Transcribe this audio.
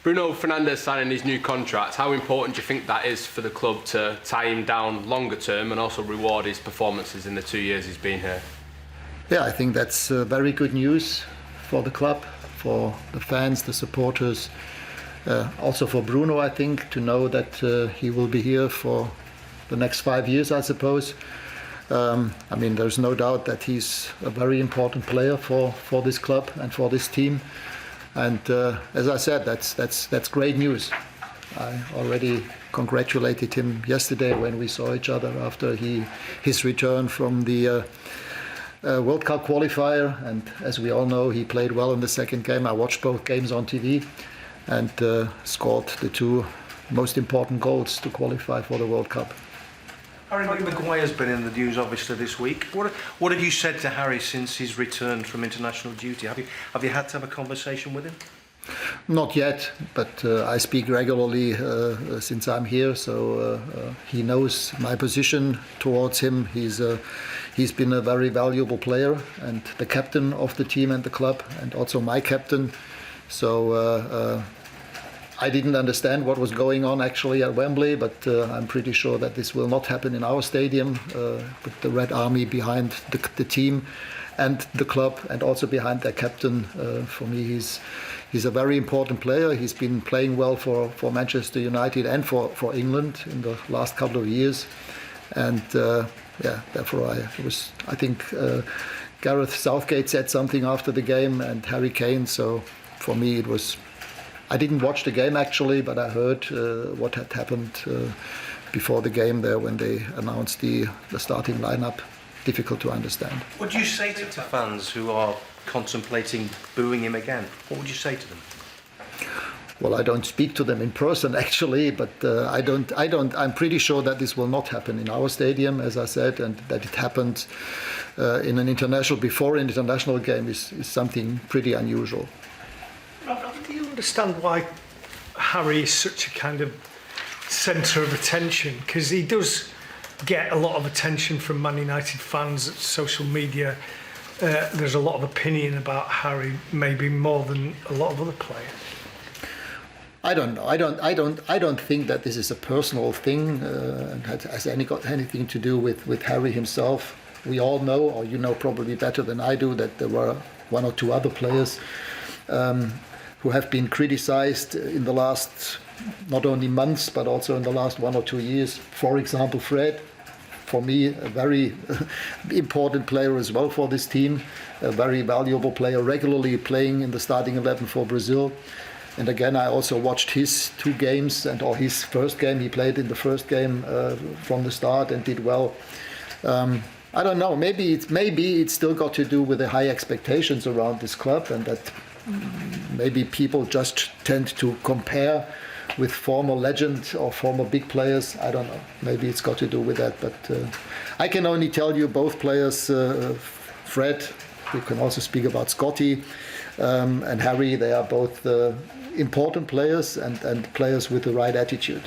Bruno Fernandes signing his new contract, how important do you think that is for the club to tie him down longer term and also reward his performances in the 2 years he's been here? Yeah, I think that's very good news for the club, for the fans, the supporters, also for Bruno, I think, to know that he will be here for the next 5 years, I suppose. I mean, there's no doubt that he's a very important player for this club and for this team. And as I said, that's great news. I already congratulated him yesterday when we saw each other after his return from the World Cup qualifier. And as we all know, he played well in the second game. I watched both games on TV and scored the 2 most important goals to qualify for the World Cup. Harry Maguire's been in the news obviously this week. What have you said to Harry since he's returned from international duty? Have you had to have a conversation with him? Not yet, but I speak regularly since I'm here, so he knows my position towards him. He's been a very valuable player and the captain of the team and the club, and also my captain. So I didn't understand what was going on actually at Wembley, but I'm pretty sure that this will not happen in our stadium, with the Red Army behind the team and the club, and also behind their captain. For me, he's a very important player. He's been playing well for Manchester United and for England in the last couple of years. And therefore I think Gareth Southgate said something after the game, and Harry Kane. So for me it was, I didn't watch the game actually, but I heard what had happened before the game there when they announced the starting lineup. Difficult to understand. What do you say to fans who are contemplating booing him again? What would you say to them? Well, I don't speak to them in person actually, but I'm pretty sure that this will not happen in our stadium, as I said, and that it happened in an international game is something pretty unusual. Do you understand why Harry is such a kind of centre of attention? Because he does get a lot of attention from Man United fans, social media. There's a lot of opinion about Harry, maybe more than a lot of other players. I don't know. I don't think that this is a personal thing and has got anything to do with Harry himself. We all know, or you know probably better than I do, that there were 1 or 2 other players who have been criticised in the last not only months but also in the last 1 or 2 years. For example, Fred, for me a very important player as well for this team, a very valuable player, regularly playing in the starting 11 for Brazil. And again, I also watched his 2 games or his first game. He played in the first game from the start and did well. I don't know. Maybe it's still got to do with the high expectations around this club, and that maybe people just tend to compare with former legends or former big players. I don't know. Maybe it's got to do with that. But I can only tell you both players, Fred, we can also speak about Scotty, and Harry, they are both important players and players with the right attitude.